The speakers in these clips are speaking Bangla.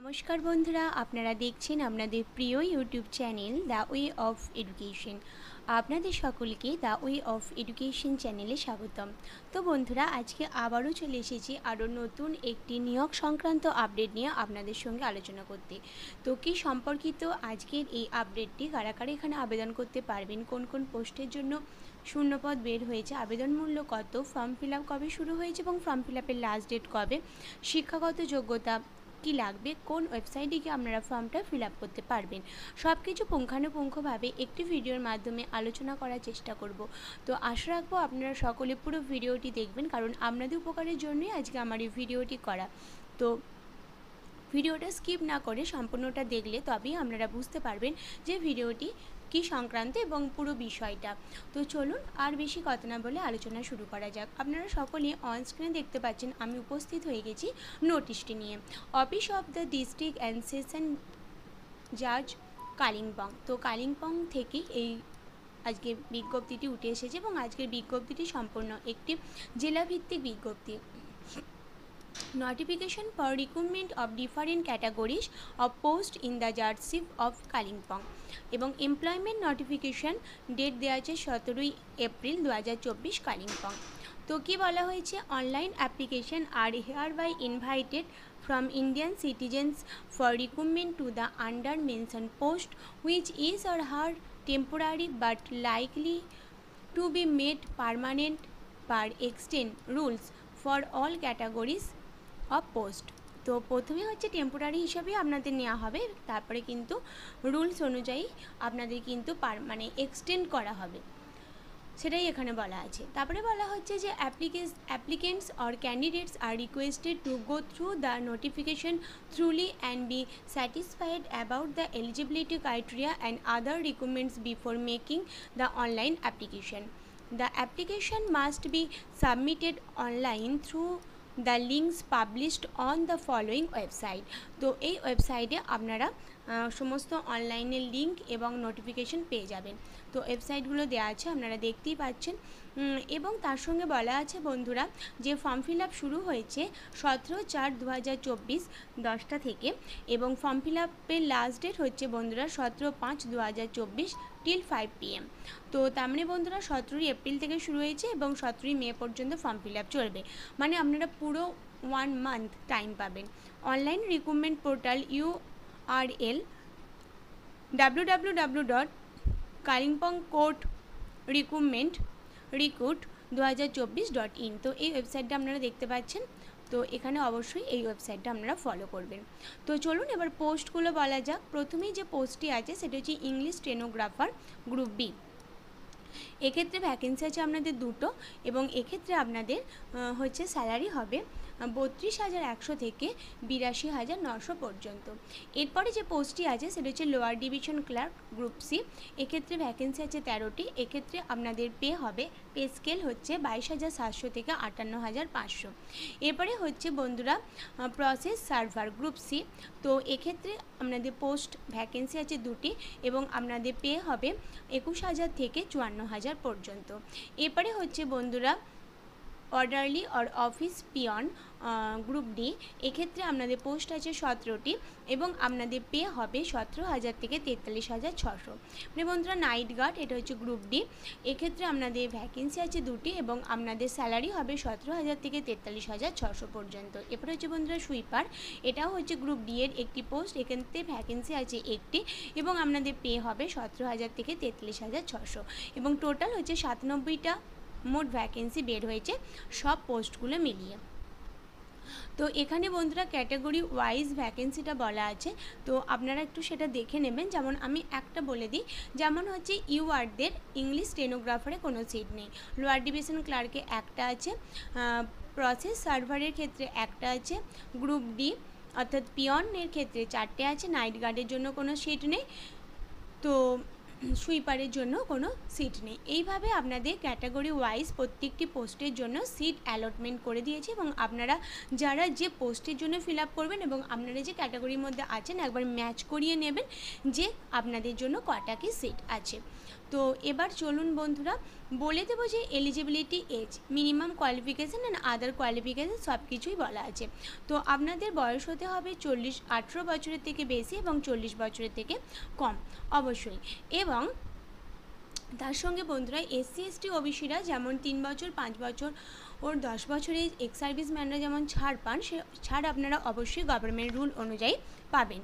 নমস্কার বন্ধুরা, আপনারা দেখছেন আপনাদের প্রিয় YouTube channel the way of education. আপনাদের সকলকে দ্য ওয়ে অফ এডুকেশন চ্যানেলে স্বাগতম। তো বন্ধুরা, আজকে আবারও চলে এসেছি আরও নতুন একটি নিয়োগ সংক্রান্ত আপডেট নিয়ে আপনাদের সঙ্গে আলোচনা করতে। তো কী সম্পর্কিত আজকের এই আপডেটটি, কারা কারা এখানে আবেদন করতে পারবেন, কোন কোন পোস্টের জন্য শূন্যপদ বের হয়েছে, আবেদন মূল্য কত, ফর্ম ফিল আপ কবে শুরু হয়েছে এবং ফর্ম ফিল আপের লাস্ট ডেট কবে, শিক্ষাগত যোগ্যতা কী লাগবে, কোন ওয়েবসাইটে গিয়ে আপনারা ফর্মটা ফিল আপ করতে পারবেন, সব কিছু পুঙ্খানুপুঙ্খভাবে একটি ভিডিওর মাধ্যমে আলোচনা করার চেষ্টা করব। তো আশা রাখবো আপনারা সকলে পুরো ভিডিওটি দেখবেন, কারণ আপনাদের উপকারের জন্যই আজকে আমার এই ভিডিওটি করা। তো ভিডিওটা স্কিপ না করে সম্পূর্ণটা দেখলে তবেই আপনারা বুঝতে পারবেন যে ভিডিওটি কী সংক্রান্ত এবং পুরো বিষয়টা। তো চলুন আর বেশি কথা না বলে আলোচনা শুরু করা যাক। আপনারা সকলে অন স্ক্রিনে দেখতে পাচ্ছেন আমি উপস্থিত হয়ে গেছি নোটিশটি নিয়ে। Office of the district and session জাজ কালিম্পং। তো কালিম্পং থেকেই এই আজকে বিজ্ঞপ্তিটি উঠে এসেছে এবং আজকের বিজ্ঞপ্তিটি সম্পূর্ণ একটি জেলাভিত্তিক বিজ্ঞপ্তি। Notification for recruitment of different categories of post in the Judgeship of Kalimpong এবং এমপ্লয়মেন্ট নোটিফিকেশন ডেট দেওয়া আছে 17 এপ্রিল 2024 কালিম্পং। তো কী বলা হয়েছে, online application are hereby invited from Indian citizens for recruitment to the under mentioned post which is or are temporary but likely to be made permanent per extend rules for all categories of post. তো প্রথমে হচ্ছে টেম্পোরারি হিসাবে আপনাদের নেওয়া হবে, তারপরে কিন্তু রুলস অনুযায়ী আপনাদের কিন্তু এক্সটেন্ড করা হবে, সেটাই এখানে বলা আছে। তারপরে বলা হচ্ছে যে applicants or candidates are requested to go through the notification thoroughly and B satisfied about the eligibility criteria and other requirements before making the online application. The application must be submitted online through the links published on the following website. তো এই ওয়েবসাইটে আপনারা সমস্ত অনলাইনের লিঙ্ক এবং নোটিফিকেশন পেয়ে যাবেন। তো ওয়েবসাইটগুলো দেওয়া আছে, আপনারা দেখতেই পাচ্ছেন। এবং তার সঙ্গে বলা আছে বন্ধুরা যে ফর্ম ফিল আপ শুরু হয়েছে 17/4/2024 10টা থেকে এবং ফর্ম ফিল আপের লাস্ট ডেট হচ্ছে বন্ধুরা 17/5/2024 till 5 PM। তো তার মানে বন্ধুরা 17 এপ্রিল থেকে শুরু হয়েছে এবং 17 মে পর্যন্ত ফর্ম ফিল আপ চলবে, মানে আপনারা পুরো 1 মান্থ টাইম পাবেন। Online recruitment portal URL www.kalimpongcourt-recruit2024.in। তো এই ওয়েবসাইটটা আপনারা দেখতে পাচ্ছেন। তো এখানে অবশ্যই এই ওয়েবসাইটটা আপনারা ফলো করবেন। তো চলুন এবার পোস্টগুলো বলা যাক। প্রথমেই যে পোস্টটি আছে সেটা হচ্ছে ইংলিশ স্টেনোগ্রাফার গ্রুপ বি। এক্ষেত্রে ভ্যাকেন্সি আছে আপনাদের দুটো এবং এক্ষেত্রে আপনাদের হচ্ছে স্যালারি হবে 32,100 থেকে 82,900 পর্যন্ত। এরপরে যে পোস্টটি আছে সেটা হচ্ছে lower division clerk group C. এক্ষেত্রে ভ্যাকেন্সি আছে 13টি। এক্ষেত্রে আপনাদের পে হবে, পে স্কেল হচ্ছে 22,700 থেকে 58,500। এরপরে হচ্ছে বন্ধুরা প্রসেস সার্ভার গ্রুপ সি। তো এক্ষেত্রে আপনাদের পোস্ট ভ্যাকেন্সি আছে দুটি এবং আপনাদের পে হবে 21,000 থেকে 54,000 পর্যন্ত। এরপরে হচ্ছে বন্ধুরা orderly or office peon group D. এক্ষেত্রে আপনাদের পোস্ট আছে 17টি এবং আপনাদের পে হবে 17,000 থেকে 43,600। মানে বন্ধুরা নাইট গার্ড, এটা হচ্ছে গ্রুপ ডি। এক্ষেত্রে আপনাদের ভ্যাকেন্সি আছে দুটি এবং আপনাদের স্যালারি হবে 17,000 থেকে 43,600 পর্যন্ত। এরপরে হচ্ছে বন্ধুরা সুইপার, এটাও হচ্ছে গ্রুপ ডি এর একটি পোস্ট। এক্ষেত্রে ভ্যাকেন্সি আছে একটি এবং আপনাদের পে হবে 17,000 থেকে 43,600 এবং টোটাল হচ্ছে 97টা মোট ভ্যাকেন্সি বের হয়েছে সব পোস্টগুলো মিলিয়ে। তো এখানে বন্ধুরা ক্যাটাগরি ওয়াইজ ভ্যাকেন্সিটা বলা আছে, তো আপনারা একটু সেটা দেখে নেবেন। যেমন আমি একটা বলে দিই, যেমন হচ্ছে ইউআরদের ইংলিশ স্টেনোগ্রাফারে কোনো সিট নেই, লোয়ার ডিভিশন ক্লার্কে একটা আছে, প্রসেস সার্ভারের ক্ষেত্রে একটা আছে, গ্রুপ ডি অর্থাৎ পিয়নের ক্ষেত্রে 4টে আছে, নাইট গার্ডের জন্য কোনো সিট নেই, তো সুইপারের জন্য কোনো সিট নেই। এইভাবে আপনাদের ক্যাটাগরি ওয়াইজ প্রত্যেকটি পোস্টের জন্য সিট অ্যালটমেন্ট করে দিয়েছে এবং আপনারা যারা যে পোস্টের জন্য ফিল আপ করবেন এবং আপনারা যে ক্যাটাগরির মধ্যে আছেন একবার ম্যাচ করিয়ে নেবেন যে আপনাদের জন্য কটা কি সিট আছে। তো এবার চলুন বন্ধুরা বলে দেবো যে eligibility age, minimum qualification and other qualification সব কিছুই বলা আছে। তো আপনাদের বয়স হতে হবে 18 বছরের থেকে বেশি এবং 40 বছরের থেকে কম অবশ্যই। এবং তার সঙ্গে বন্ধুরা SC ST OBCরা যেমন 3 বছর 5 বছর ওর 10 বছরের এক্স সার্ভিসম্যানরা যেমন ছাড় পান, সে ছাড় আপনারা অবশ্যই গভর্নমেন্ট রুল অনুযায়ী পাবেন।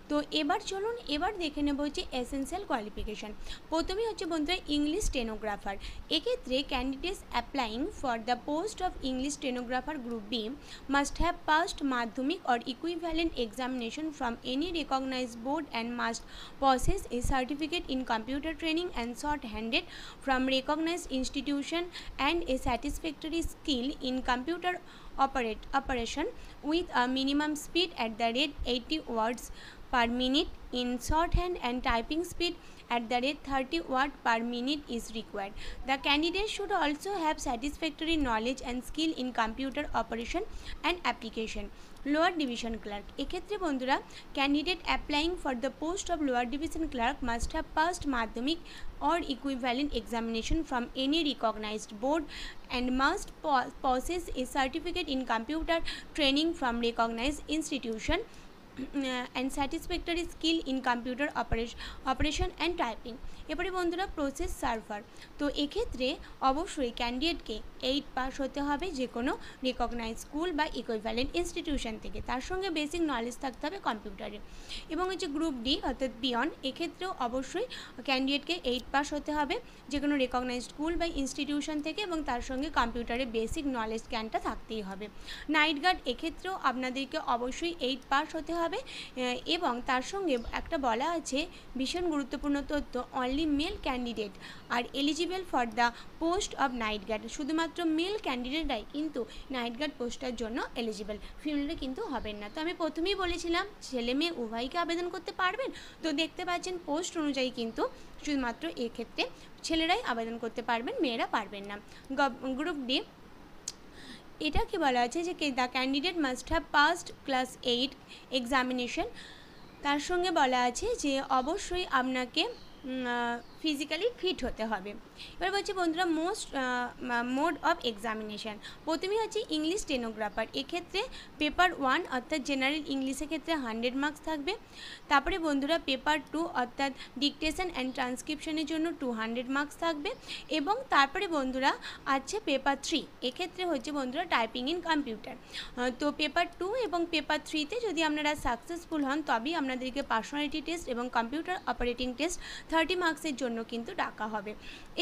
তো এবার চলুন এবার দেখে নেব হচ্ছে এসেনশিয়াল কোয়ালিফিকেশান। প্রথমেই হচ্ছে বন্ধুরা ইংলিশ স্টেনোগ্রাফার। এক্ষেত্রে candidates applying for the post of English stenographer group B must have passed Madhyamik or equivalent examination from any recognized board and must possess a certificate in computer training and short-handed from recognized institution and a satisfactory skill in computer operation with a minimum speed at the rate 80 words per minute in shorthand and typing speed at the rate 30 word per minute is required. The candidate should also have satisfactory knowledge and skill in computer operation and application. Lower division clerk, এক্ষেত্রে বন্ধুরা candidate applying for the post of lower division clerk must have passed Madhyamik or equivalent examination from any recognized board and must possess a certificate in computer training from recognized institution and satisfactory skill in computer operation and typing. এবারে বন্ধুরা প্রসেস সার্ভার, তো এক্ষেত্রে অবশ্যই ক্যান্ডিডেটকে 8 পাস হতে হবে যে কোনো রিকগনাইজ স্কুল বা ইকুইভ্যালেন্ট ইনস্টিটিউশন থেকে, তার সঙ্গে বেসিক নলেজ থাকতে হবে কম্পিউটারে। এবং হচ্ছে গ্রুপ ডি অর্থাৎ বিয়ন, এক্ষেত্রেও অবশ্যই ক্যান্ডিডেটকে 8 পাস হতে হবে যে কোনো রিকগনাইজ স্কুল বা ইনস্টিটিউশন থেকে এবং তার সঙ্গে কম্পিউটারে বেসিক নলেজ জ্ঞানটা থাকতেই হবে। নাইট গার্ড, এক্ষেত্রেও আপনাদেরকে অবশ্যই 8 পাস হতে হবে এবং তার সঙ্গে একটা বলা আছে ভীষণ গুরুত্বপূর্ণ তথ্য, only male candidate are eligible for the post of night guard. শুধুমাত্র মেল ক্যান্ডিডেটরাই কিন্তু নাইট গার্ড পোস্টটার জন্য এলিজিবল, ফিমেলরা কিন্তু হবেন না। তো আমি প্রথমেই বলেছিলাম ছেলে মেয়ে উভয়কে আবেদন করতে পারবেন। তো দেখতে পাচ্ছেন পোস্ট অনুযায়ী কিন্তু শুধুমাত্র এক্ষেত্রে ছেলেরাই আবেদন করতে পারবেন, মেয়েরা পারবেন না। গ্রুপ ডি, এটা কি বলা আছে যে the candidate must have past class 8 examination. তার সঙ্গে বলা আছে যে অবশ্যই আপনাকে ফিজিক্যালি ফিট হতে হবে। এবার বলছি বন্ধুরা মোড অফ এক্সামিনেশান। প্রথমেই হচ্ছে ইংলিশ স্টেনোগ্রাফার, এক্ষেত্রে পেপার 1 অর্থাৎ জেনারেল ইংলিশের ক্ষেত্রে 100 মার্কস থাকবে। তারপরে বন্ধুরা পেপার 2 অর্থাৎ ডিকটেশন অ্যান্ড ট্রান্সক্রিপশনের জন্য 200 মার্কস থাকবে। এবং তারপরে বন্ধুরা আছে পেপার 3, এক্ষেত্রে হচ্ছে বন্ধুরা টাইপিং ইন কম্পিউটার। তো পেপার 2 এবং পেপার 3তে যদি আপনারা সাকসেসফুল হন তবেই আপনাদেরকে পার্সোনালিটি টেস্ট এবং কম্পিউটার অপারেটিং টেস্ট 30 মার্কসের জন্য কিন্তু ডাকা হবে।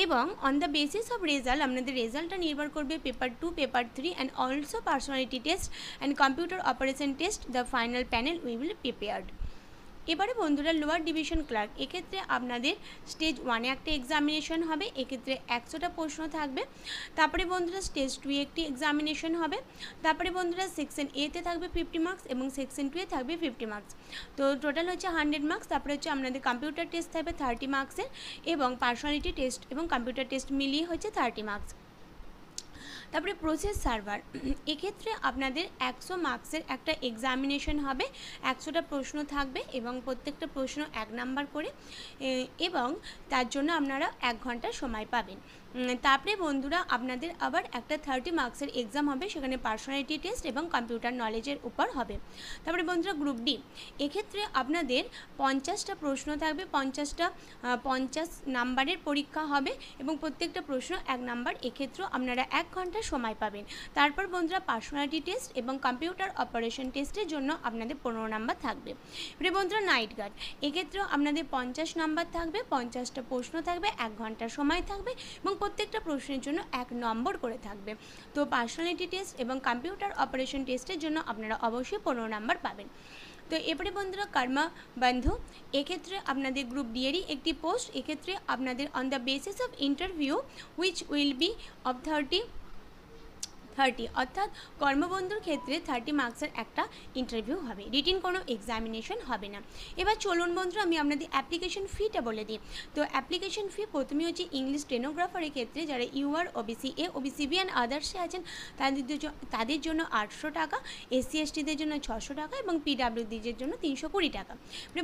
এবং on the basis of result আপনাদের রেজাল্টটা নির্ভর করবে paper 2, paper 3 and also personality test and computer operation test. The final panel will be prepared. এবারে বন্ধুরা লোয়ার ডিভিশন ক্লার্ক, এক্ষেত্রে আপনাদের স্টেজ 1-এ একটা এক্সামিনেশন হবে, এক্ষেত্রে 100টা প্রশ্ন থাকবে। তারপরে বন্ধুরা স্টেজ 2-এ একটি এক্সামিনেশন হবে। তারপরে বন্ধুরা সেকশন এতে থাকবে 50 মার্কস এবং সেকশন 2-এ থাকবে 50 মার্কস। তো টোটাল হচ্ছে 100 মার্কস। তারপরে হচ্ছে আপনাদের কম্পিউটার টেস্ট থাকবে 30 মার্কসের এবং পার্সোনালিটি টেস্ট এবং কম্পিউটার টেস্ট মিলিয়ে হচ্ছে 30 মার্কস। তারপরে প্রসেস সার্ভার, এক্ষেত্রে আপনাদের 100 মার্কসের একটা এক্সামিনেশন হবে, 100টা প্রশ্ন থাকবে এবং প্রত্যেকটা প্রশ্ন 1 নাম্বার করে এবং তার জন্য আপনারা 1 ঘন্টা সময় পাবেন। তারপরে বন্ধুরা আপনাদের আবার একটা 30 মার্কসের এক্সাম হবে, সেখানে পার্সোনালিটি টেস্ট এবং কম্পিউটার নলেজের উপর হবে। তারপরে বন্ধুরা গ্রুপ ডি, এক্ষেত্রে আপনাদের 50টা প্রশ্ন থাকবে, 50 নাম্বারের পরীক্ষা হবে এবং প্রত্যেকটা প্রশ্ন 1 নাম্বার, এক্ষেত্রেও আপনারা 1 ঘন্টা সময় পাবেন। তারপর বন্ধুরা পার্সোনালিটি টেস্ট এবং কম্পিউটার অপারেশন টেস্টের জন্য আপনাদের 15 নাম্বার থাকবে। এবারে বন্ধুরা নাইট গার্ড, এক্ষেত্রেও আপনাদের 50 নাম্বার থাকবে, 50টা প্রশ্ন থাকবে, 1 ঘন্টা সময় থাকবে এবং প্রত্যেকটা প্রশ্নের জন্য 1 নম্বর করে থাকবে। তো পার্সোনালিটি টেস্ট এবং কম্পিউটার অপারেশন টেস্টের জন্য আপনারা অবশ্যই 15 নাম্বার পাবেন। তো এবারে বন্ধুরা কর্মা বন্ধু, এক্ষেত্রে আপনাদের গ্রুপ ডি এরই একটি পোস্ট, এক্ষেত্রে আপনাদের on the basis of interview which will be of 30, অর্থাৎ কর্মবন্ধুর ক্ষেত্রে 30 মার্কসের একটা ইন্টারভিউ হবে, রিটিন কোনো এক্সামিনেশন হবে না। এবার চলুন বন্ধুরা আমি আপনাদের অ্যাপ্লিকেশন ফিটা বলে দিই। তো অ্যাপ্লিকেশন ফি প্রথমে হচ্ছে ইংলিশ স্টেনোগ্রাফারের ক্ষেত্রে যারা UR, OBC A, OBC B and আদার্সে আছেন তাদের জন্য 800 টাকা, এসসি এসটিদের জন্য 600 টাকা এবং পিডাব্লিউডিদের জন্য 320 টাকা।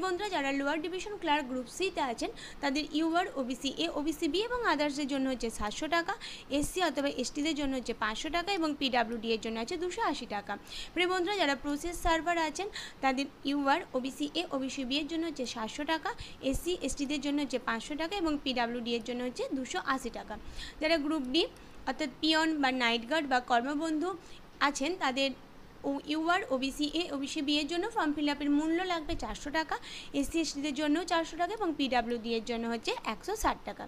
বন্ধুরা যারা লোয়ার ডিভিশন ক্লার্ক গ্রুপ সিতে আছেন তাদের UR, OBC A, OBC B এবং আদার্সের জন্য হচ্ছে 700 টাকা, এসসি অথবা এসটিদের জন্য হচ্ছে 500 টাকা এবং পিডাব্লিউডি এর জন্য আছে 280 টাকা। বন্ধুরা যারা প্রসেস সার্ভার আছেন তাদের UR, OBC A, OBC B এর জন্য হচ্ছে 700 টাকা, এসসি এসটিদের জন্য হচ্ছে 500 টাকা এবং পিডাব্লিউডি এর জন্য হচ্ছে 280 টাকা। যারা গ্রুপ ডি অর্থাৎ পিয়ন বা নাইট গার্ড বা কর্মবন্ধু আছেন তাদের UR, OBC A, OBC B এর জন্য ফর্ম ফিল আপের মূল্য লাগবে 400 টাকা, এসসি এসটিদের জন্য 400 টাকা এবং পিডাব্লিউডি এর জন্য হচ্ছে 160 টাকা।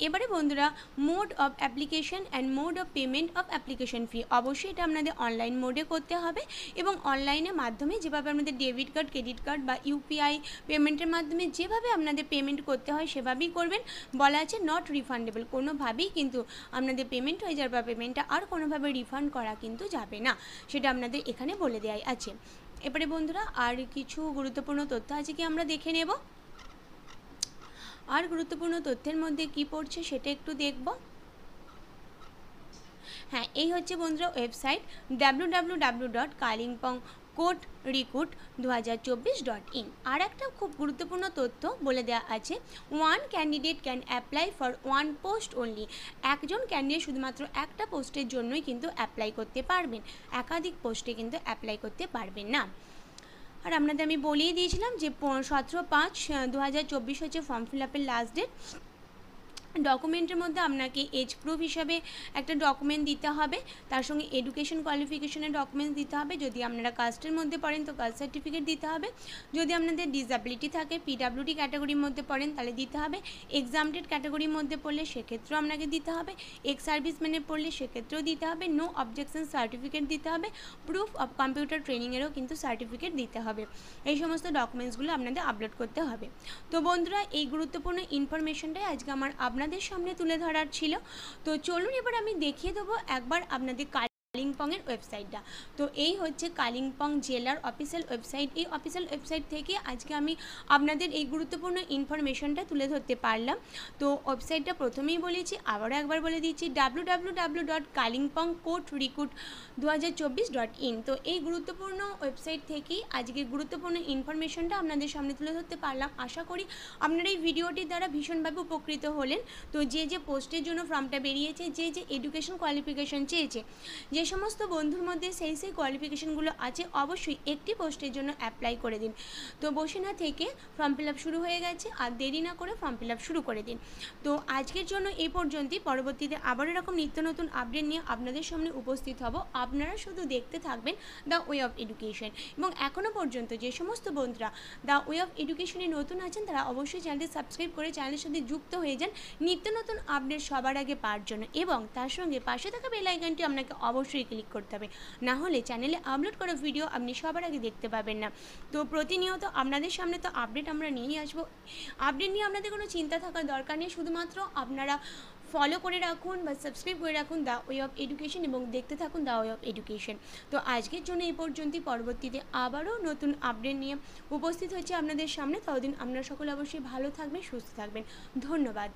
এবারে বন্ধুরা mode of application and mode of payment of application fee, অবশ্যই এটা আপনাদের অনলাইন মোডে করতে হবে এবং অনলাইনের মাধ্যমে যেভাবে আপনাদের ডেবিট কার্ড, ক্রেডিট কার্ড বা ইউপিআই পেমেন্টের মাধ্যমে যেভাবে আপনাদের পেমেন্ট করতে হয় সেভাবেই করবেন। বলা আছে নট রিফান্ডেবল, কোনোভাবেই কিন্তু আপনাদের পেমেন্ট হয়ে যাওয়ার বা পেমেন্টটা আর কোনোভাবে রিফান্ড করা কিন্তু যাবে না, সেটা আপনাদের এখানে বলে দেওয়াই আছে। এবারে বন্ধুরা আর কিছু গুরুত্বপূর্ণ তথ্য আছে কি আমরা দেখে নেব। আর গুরুত্বপূর্ণ তথ্যের মধ্যে কি পড়ছে সেটা একটু দেখব। হ্যাঁ, এই হচ্ছে বন্ধুরা ওয়েবসাইট www.kalimpongcoderecruit2024.in। আর একটা খুব গুরুত্বপূর্ণ তথ্য বলে দেওয়া আছে, one candidate can apply for one post only. একজন ক্যান্ডিডেট শুধুমাত্র একটা পোস্টের জন্যই কিন্তু অ্যাপ্লাই করতে পারবেন, একাধিক পোস্টে কিন্তু অ্যাপ্লাই করতে পারবেন না। আর আপনাদের আমি বলেই দিয়েছিলাম যে 17/5/2024 হচ্ছে ফর্ম ফিল আপের লাস্ট ডেট। ডকুমেন্টের মধ্যে আপনাকে এজ প্রুফ হিসাবে একটা ডকুমেন্ট দিতে হবে, তার সঙ্গে এডুকেশন কোয়ালিফিকেশনের ডকুমেন্টস দিতে হবে, যদি আপনারা কাস্টের মধ্যে পড়েন তো কাস্ট সার্টিফিকেট দিতে হবে, যদি আপনাদের ডিসএবিলিটি থাকে পিডাব্লিউডি ক্যাটাগরির মধ্যে পড়েন তাহলে দিতে হবে, এক্সামটেড ক্যাটাগরির মধ্যে পড়লে সেক্ষেত্রেও আপনাকে দিতে হবে, এক্স সার্ভিসম্যানে পড়লে সেক্ষেত্রেও দিতে হবে, নো অবজেকশন সার্টিফিকেট দিতে হবে, প্রুফ অফ কম্পিউটার ট্রেনিংয়েরও কিন্তু সার্টিফিকেট দিতে হবে। এই সমস্ত ডকুমেন্টসগুলো আপনাদের আপলোড করতে হবে। তো বন্ধুরা এই গুরুত্বপূর্ণ ইনফরমেশনটাই আজকে আমার আপনাদের সামনে তুলে ধরার ছিল। তো চলুন এবার আমি দেখিয়ে দেবো একবার আপনাদের কালিম্পংয়ের ওয়েবসাইটটা। তো এই হচ্ছে কালিম্পং জেলার অফিসিয়াল ওয়েবসাইট। এই অফিসিয়াল ওয়েবসাইট থেকে আজকে আমি আপনাদের এই গুরুত্বপূর্ণ ইনফরমেশনটা তুলে ধরতে পারলাম। তো ওয়েবসাইটটা প্রথমেই বলেছি, আবারও একবার বলে দিচ্ছি, www.kalimpongcoderecruit2024.in। তো এই গুরুত্বপূর্ণ ওয়েবসাইট থেকেই আজকে গুরুত্বপূর্ণ ইনফরমেশনটা আপনাদের সামনে তুলে ধরতে পারলাম। আশা করি আপনারা এই ভিডিওটির দ্বারা ভীষণভাবে উপকৃত হলেন। তো যে যে পোস্টের জন্য ফর্মটা বেরিয়েছে, যে যে এডুকেশন কোয়ালিফিকেশন চেয়েছে, যে সমস্ত বন্ধুর মধ্যে সেই কোয়ালিফিকেশনগুলো আছে, অবশ্যই একটি পোস্টের জন্য অ্যাপ্লাই করে দিন। তো বসে না থেকে ফর্ম ফিল আপ শুরু হয়ে গেছে, আর দেরি না করে ফর্ম ফিল আপ শুরু করে দিন। তো আজকের জন্য এই পর্যন্তই, পরবর্তীতে আবার এরকম নিত্য নতুন আপডেট নিয়ে আপনাদের সামনে উপস্থিত হব। আপনারা শুধু দেখতে থাকবেন দ্য ওয়ে অফ এডুকেশন। এবং এখনও পর্যন্ত যে সমস্ত বন্ধুরা দ্য ওয়ে অফ এডুকেশনে নতুন আছেন তারা অবশ্যই চ্যানেলটি সাবস্ক্রাইব করে চ্যানেলের সাথে যুক্ত হয়ে যান নিত্য নতুন আপডেট সবার আগে পাওয়ার জন্য, এবং তার সঙ্গে পাশে থাকা বেল আইকনটি আপনাকে অবশ্যই ক্লিক করতে হবে, না হলে চ্যানেলে আপলোড করা ভিডিও আপনি সবার আগে দেখতে পাবেন না। তো প্রতিনিয়ত আপনাদের সামনে তো আপডেট আমরা নিয়েই আসবো। আপডেট নিয়ে আপনাদের কোনো চিন্তা থাকার দরকার নেই, শুধুমাত্র আপনারা ফলো করে রাখুন বা সাবস্ক্রাইব করে রাখুন দ্য ওয়ে অফ এডুকেশন এবং দেখতে থাকুন দ্য ওয়ে অফ এডুকেশন। তো আজকের জন্য এই পর্যন্তই, পরবর্তীতে আবারও নতুন আপডেট নিয়ে উপস্থিত হচ্ছে আপনাদের সামনে। ততদিন আপনারা সকলে অবশ্যই ভালো থাকবেন, সুস্থ থাকবেন। ধন্যবাদ।